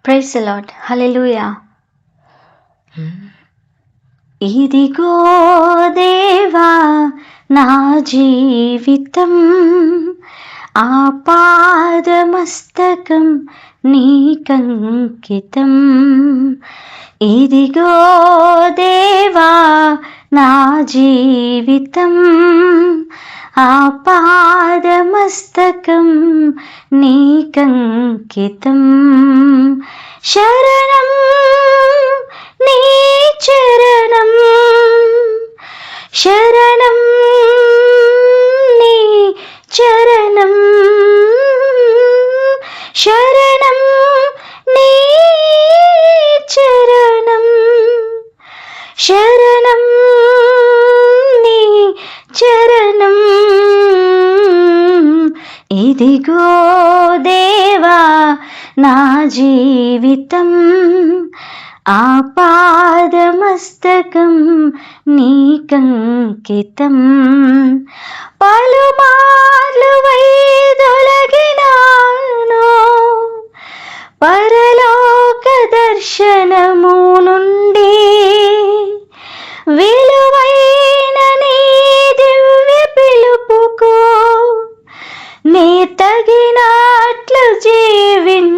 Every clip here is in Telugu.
Praise the lord. హల్లెలూయా. ఇదిగో దేవా నా జీవితం, ఆపాదమస్తకం నీకంకితం. ఇదిగో దేవా నా జీవితం, ఆపాదమస్తకం నీకంకితం. శరణం నీ చరణం, శరణం నీ చరణం, శరణం నీ చరణం, శరణం నీ చరణం. ఇదిగో దేవా నా జీవితం, ఆపాదమస్తకం నీకంకితం. పలుమార్లు వైదొలగినాను పరలోక దర్శనము నుండి, విలువైన నీ దివ్య పిలుపుకు నే తగినట్లు జీవించనైతే.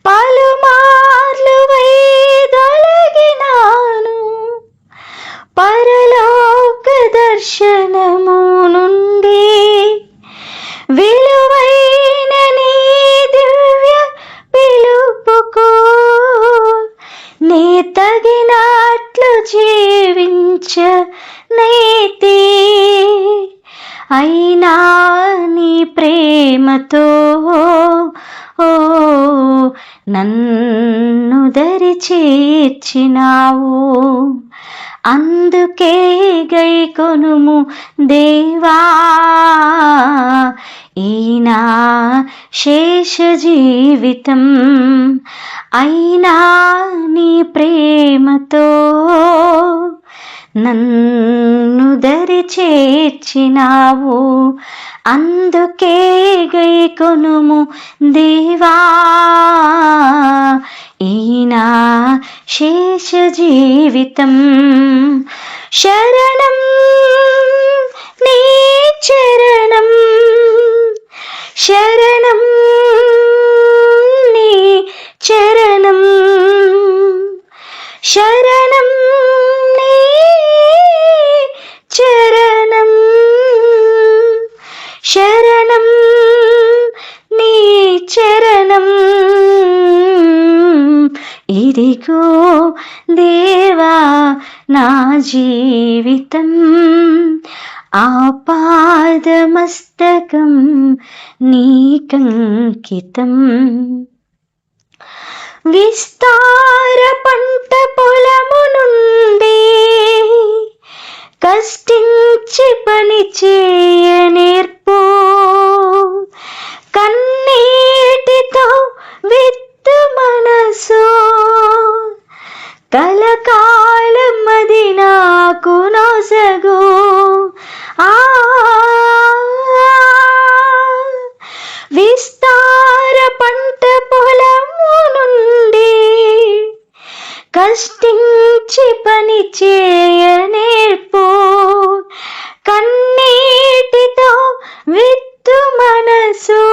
పలుమార్లు వైదొలగినాను పరలోక దర్శనము నుండి, విలువైన నీ దివ్య పిలుపుకు నే తగినట్లు జీవించనైతే. అయినా నీ ప్రేమతో నన్ను దరి చేర్చినావు, అందుకే గైకొనుము దేవా ఈనా శేష జీవితం. అయినా నీ ప్రేమతో నన్ను దరి చేర్చినావు, అందుకే గైకొనుము దేవా ఈనా శేష జీవితం. శరణం నీ చరణం, శరణం నీ చరణం, శరణం నీ చరణం, శరణం నీ చరణం. ఇదిగో దేవా నా జీవితం, ఆపాదమస్తకం నీకంకితం. విస్తార పంట పొలము నుండి కష్టించి పని చేయ నేర్పు, కన్నీటితో విత్తు మనసు, కలకాలం అది నాకు నొసగు. విస్తార పంట పొలము నుండి కష్టించి పని చేయ నేర్పు, కన్నీటితో విత్తు మనసు,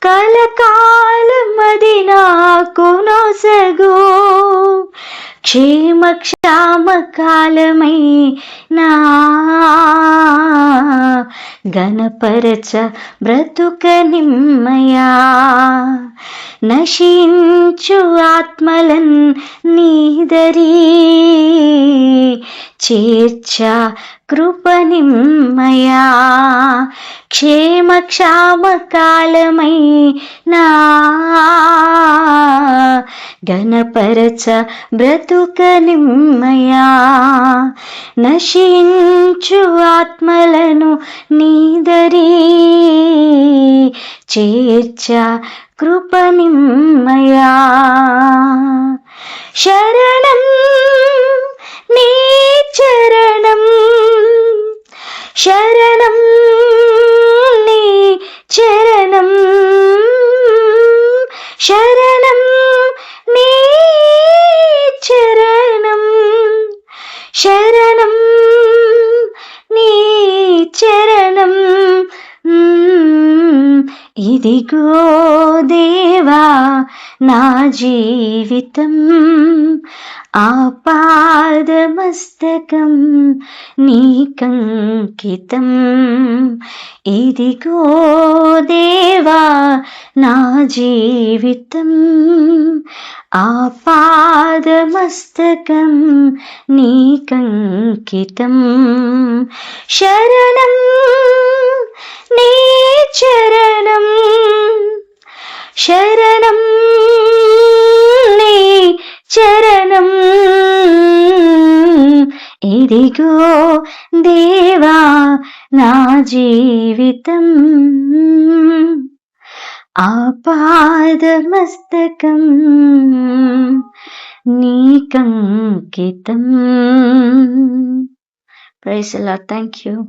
కలకాలం అది నాకు నొసగు. క్షేమ క్షామ కాలమై నా గణపరచ బ్రతుక నిమ్మయా, నశించు ఆత్మలన్ నీదరి చేర్చ కృప నిమ్మయా. క్షేమ క్షామ కాలమై నా గణపరచ బ్రతుక నిమ్మయా, నశించు ఆత్మలను నీదరి చేర్చ కృప నిమ్మయా. శరణం నీ చరణం, శరణం నీ చరణం, శరణం నీ చరణం, శరణం నీ చరణం. ఇదిగో దేవా నా జీవితం, ఆపాదమస్తకం నీకంకితం. ఇదిగో దేవా నా జీవితం, ఆపాదమస్తకం నీకంకితం. శరణం నీ చరణం, శరణం నీ చరణం. ఇదిగో దేవా నా జీవితం, ఆపాదమస్తకం నీకంకితం. Praise the lord. Thank you.